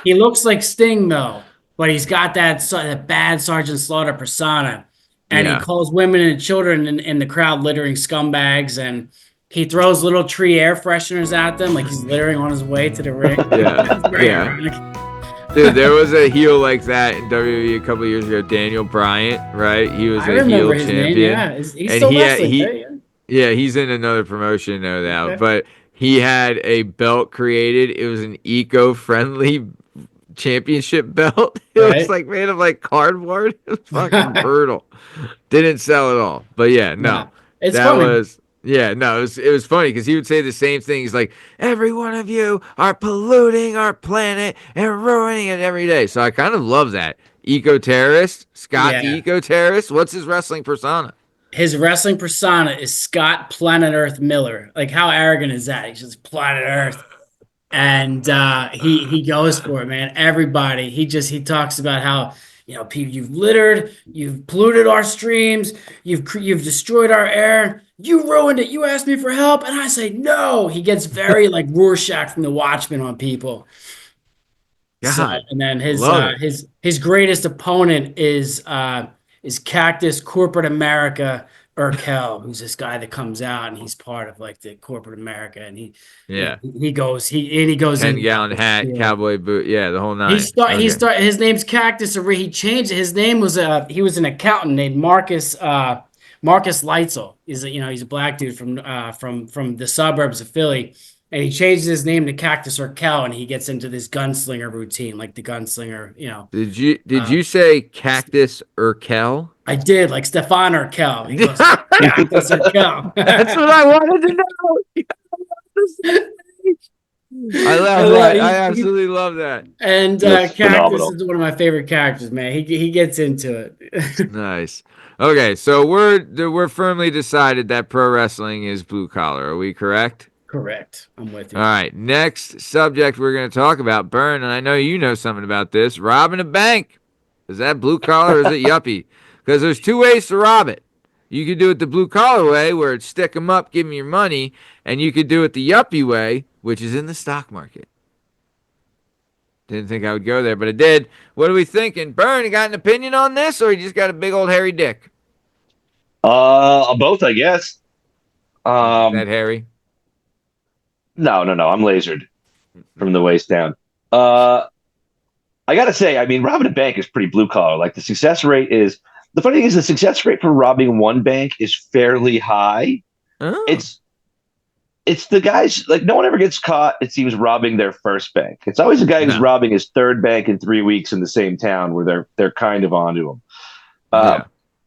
B: He looks like Sting, though, but he's got that bad Sergeant Slaughter persona. And he calls women and children in the crowd littering scumbags, and he throws little tree air fresheners at them like he's littering on his way to the ring.
A: Yeah. Dude, there was a heel like that in WWE a couple of years ago, Daniel Bryant, right? He was a heel champion.
B: Yeah, he's still wrestling.
A: He's in another promotion now. Okay. But he had a belt created. It was an eco-friendly championship belt. It was like made of like cardboard. It was fucking brutal. Didn't sell at all. But yeah, no.
B: It's funny.
A: It was funny because he would say the same thing. He's like, every one of you are polluting our planet and ruining it every day. So I kind of love that. Eco-terrorist? Scott the
B: Yeah.
A: Eco-terrorist? What's his wrestling persona?
B: His wrestling persona is Scott Planet Earth Miller. Like, how arrogant is that? He's just Planet Earth. And he goes for it, man. Everybody. He talks about how, people, you've littered, you've polluted our streams, you've destroyed our air, you ruined it. You asked me for help, and I say no. He gets very like Rorschach from The Watchmen on people. So,
A: God,
B: and then
A: love it.
B: his greatest opponent is Cactus Corporate America Urkel, who's this guy that comes out and he's part of like the corporate America, and
A: Yeah.
B: he goes
A: 10-gallon
B: in.
A: hat,
B: Yeah.
A: cowboy boot. Yeah, the whole nine.
B: His name's Cactus. He changed it. His name was he was an accountant named Marcus Leitzel. He's a black dude from the suburbs of Philly. And he changes his name to Cactus Urkel, and he gets into this gunslinger routine, like the gunslinger,
A: Did you say Cactus Urkel?
B: I did, like Stefan Urkel. He goes, Cactus Urkel.
A: That's what I wanted to know. I love that. I absolutely love that.
B: And Cactus is one of my favorite characters, man. He gets into it.
A: Nice. Okay, so we're firmly decided that pro wrestling is blue collar. Are we correct?
B: Correct. I'm with you.
A: All right. Next subject we're going to talk about, Burn, and I know you know something about this. Robbing a bank. Is that blue collar or is it yuppie? Because there's two ways to rob it. You could do it the blue collar way, where it's stick 'em up, give me your money, and you could do it the yuppie way, which is in the stock market. Didn't think I would go there, but I did. What are we thinking? Burn, you got an opinion on this, or you just got a big old hairy dick?
C: Both, I guess.
A: That hairy?
C: No. I'm lasered from the waist down. I gotta say, I mean, robbing a bank is pretty blue collar. Like, the funny thing is the success rate for robbing one bank is fairly high.
A: Oh.
C: It's the guys, like, no one ever gets caught, it seems, robbing their first bank. It's always a guy who's robbing his third bank in 3 weeks in the same town where they're kind of onto him.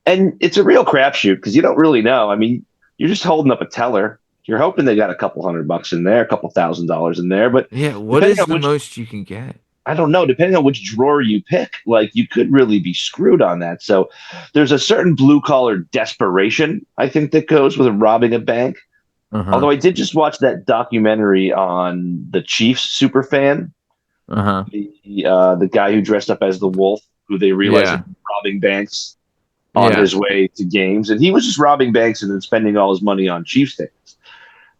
C: And it's a real crapshoot because you don't really know. I mean, you're just holding up a teller. You're hoping they got a couple $100 in there, a couple $1,000 in there. But
A: yeah, what is the most you can get?
C: I don't know. Depending on which drawer you pick, like, you could really be screwed on that. So there's a certain blue collar desperation, I think, that goes with robbing a bank. Although I did just watch that documentary on the Chiefs super fan, the guy who dressed up as the wolf, who they realized was robbing banks on his way to games, and he was just robbing banks and then spending all his money on Chiefs tickets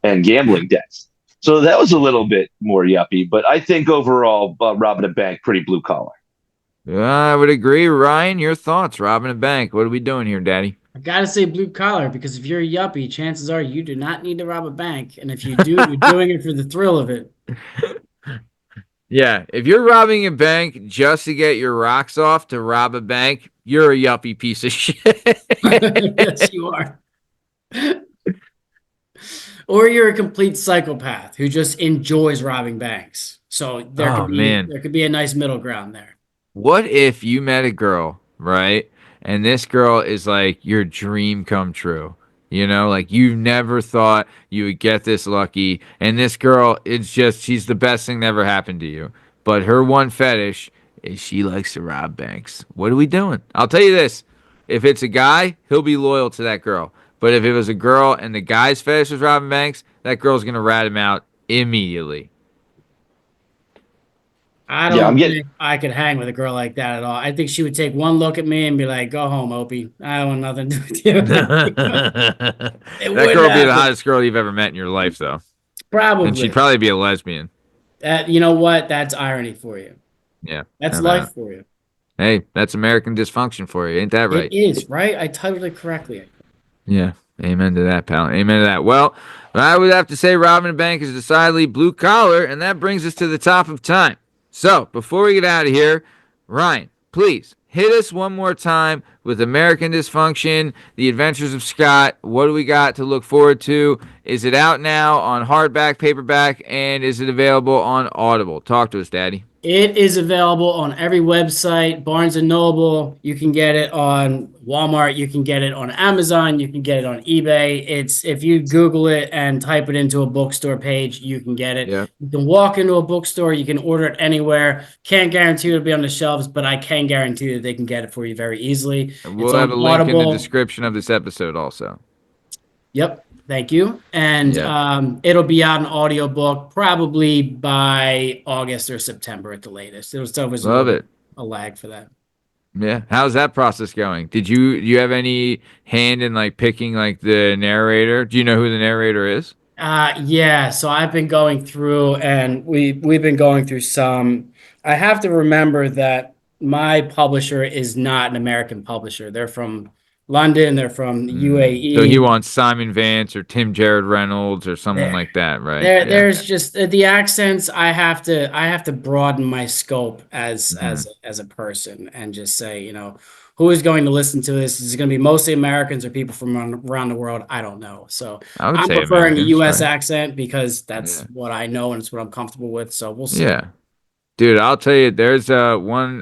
C: and gambling debts. So that was a little bit more yuppie, but I think overall, robbing a bank, pretty blue collar.
A: Yeah, I would agree. Ryan, your thoughts? Robbing a bank. What are we doing here, Daddy?
B: I gotta say blue collar, because if you're a yuppie, chances are you do not need to rob a bank, and if you do, you're doing it for the thrill of it.
A: Yeah, if you're robbing a bank just to get your rocks off to rob a bank, you're a yuppie piece of shit.
B: Yes, you are. Or you're a complete psychopath who just enjoys robbing banks. So there could be a nice middle ground there.
A: What if you met a girl, right? And this girl is like your dream come true. You know, like, you never thought you would get this lucky. And this girl, she's the best thing that ever happened to you. But her one fetish is she likes to rob banks. What are we doing? I'll tell you this. If it's a guy, he'll be loyal to that girl. But if it was a girl and the guy's fetish was robbing banks, that girl's going to rat him out immediately.
B: I don't think I could hang with a girl like that at all. I think she would take one look at me and be like, "Go home, Opie. I want nothing to do with you."
A: That girl would be the hottest girl you've ever met in your life, though.
B: Probably.
A: And she'd probably be a lesbian.
B: You know what? That's irony for you.
A: Yeah.
B: That's life for you.
A: Hey, that's American dysfunction for you. Ain't that right?
B: It is, right? I titled it correctly.
A: Yeah. Amen to that, pal. Amen to that. Well, I would have to say robbing a bank is decidedly blue collar, and that brings us to the top of time. So, before we get out of here, Ryan, please hit us one more time with American Dysfunction, The Adventures of Scott. What do we got to look forward to? Is it out now on hardback, paperback, and is it available on Audible? Talk to us, Daddy.
B: It is available on every website, Barnes & Noble. You can get it on Walmart. You can get it on Amazon. You can get it on eBay. If you Google it and type it into a bookstore page, you can get it.
A: Yeah.
B: You can walk into a bookstore. You can order it anywhere. Can't guarantee it'll be on the shelves, but I can guarantee that they can get it for you very easily.
A: We'll have a link in the description of this episode also.
B: Yep. Thank you. And it'll be out in audiobook probably by August or September at the latest. It'll still be a lag for that.
A: Yeah. How's that process going? Do you have any hand in like picking like the narrator? Do you know who the narrator is?
B: Yeah. So I've been going through and we've been going through some. I have to remember that my publisher is not an American publisher. They're from London, they're from the UAE.
A: So he wants Simon Vance or Tim Jared Reynolds or someone like that, right?
B: There's just the accents. I have to broaden my scope as a person and just say, who is going to listen to this? Is it going to be mostly Americans or people from around the world? I don't know. So I'm preferring a U.S. accent because that's what I know and it's what I'm comfortable with. So we'll see.
A: Yeah. Dude, I'll tell you, there's one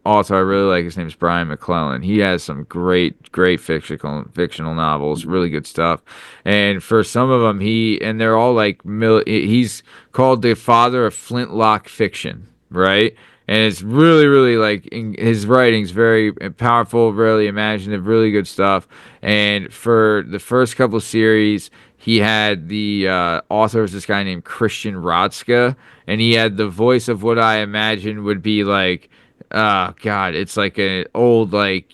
A: author I really like. His name is Brian McClellan. He has some great fictional novels, really good stuff. And for some of them, they're all like he's called the father of flintlock fiction, right? And it's really, really like his writing's very powerful, really imaginative, really good stuff. And for the first couple series, he had the author was this guy named Christian Rodska, and he had the voice of what I imagine would be like, God, it's like an old, like,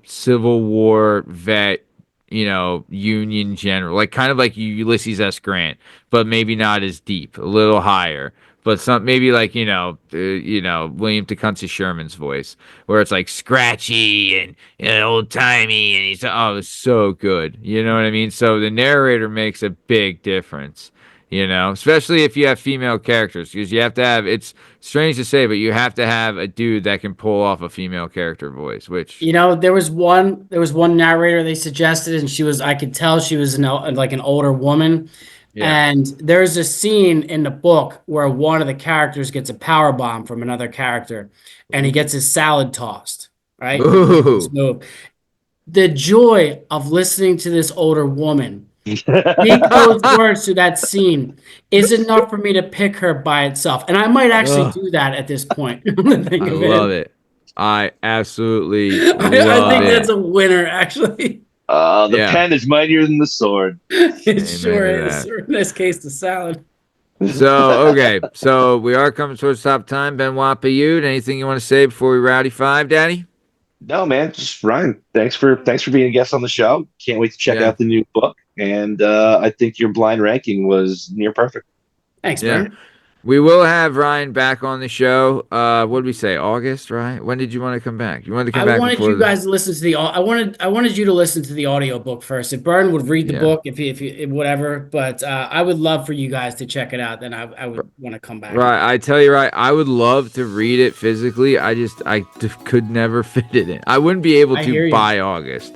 A: Civil War vet, Union general, like kind of like Ulysses S. Grant, but maybe not as deep, a little higher. But maybe like William Tecumseh Sherman's voice, where it's like scratchy and old timey, and it's so good. You know what I mean? So the narrator makes a big difference. Especially if you have female characters, because you have to have. It's strange to say, but you have to have a dude that can pull off a female character voice. Which
B: there was one narrator they suggested, and I could tell she was like an older woman. Yeah. And there's a scene in the book where one of the characters gets a power bomb from another character and he gets his salad tossed, right? The joy of listening to this older woman speak those words to that scene is enough for me to pick her by itself. And I might actually do that at this point. I
A: love it. I absolutely
B: I think that's a winner, actually.
C: The pen is mightier than the sword.
B: It sure is. In this case, the salad.
A: So, okay. So, we are coming towards top time. Benoit Payud, anything you want to say before we rowdy 5, Daddy?
C: No, man. Just Ryan. Thanks for being a guest on the show. Can't wait to check out the new book. And I think your blind ranking was near perfect.
B: Thanks, man.
A: We will have Ryan back on the show. What did we say? August, right? When did you want to come back? You wanted to come back.
B: I wanted you guys to listen to the. I wanted you to listen to the audiobook first. If Byrne would read the book, if whatever, but I would love for you guys to check it out. Then I would want to come back.
A: Right, I tell you, right. I would love to read it physically. I could never fit it in. I wouldn't be able to by August.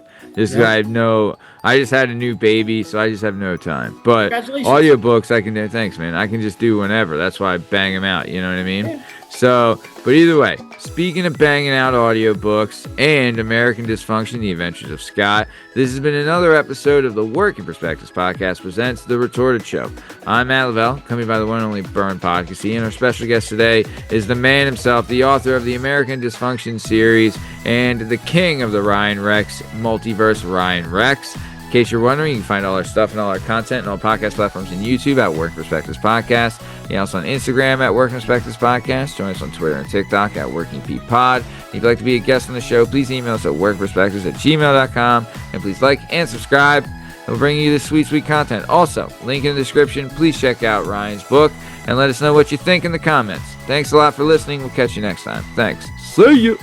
A: I just had a new baby, so I just have no time. But audiobooks, I can do. Thanks, man. I can just do whenever. That's why I bang them out. You know what I mean? Yeah. So, but either way, speaking of banging out audiobooks and American Dysfunction, The Adventures of Scott, this has been another episode of the Working Perspectives Podcast presents The Retorted Show. I'm Matt Lavelle, accompanied by the one and only Byrne Podcast, and our special guest today is the man himself, the author of the American Dysfunction series and the king of the Ryan Rex multiverse, Ryan Rex. In case you're wondering, you can find all our stuff and all our content and all podcast platforms and YouTube at Working Perspectives Podcast. You can also on Instagram at Working Perspectives Podcast. Join us on Twitter and TikTok at WorkingPPod. If you'd like to be a guest on the show, please email us at workperspectives@gmail.com. And please like and subscribe. We'll bring you this sweet, sweet content. Also, link in the description. Please check out Ryan's book and let us know what you think in the comments. Thanks a lot for listening. We'll catch you next time. Thanks. See you.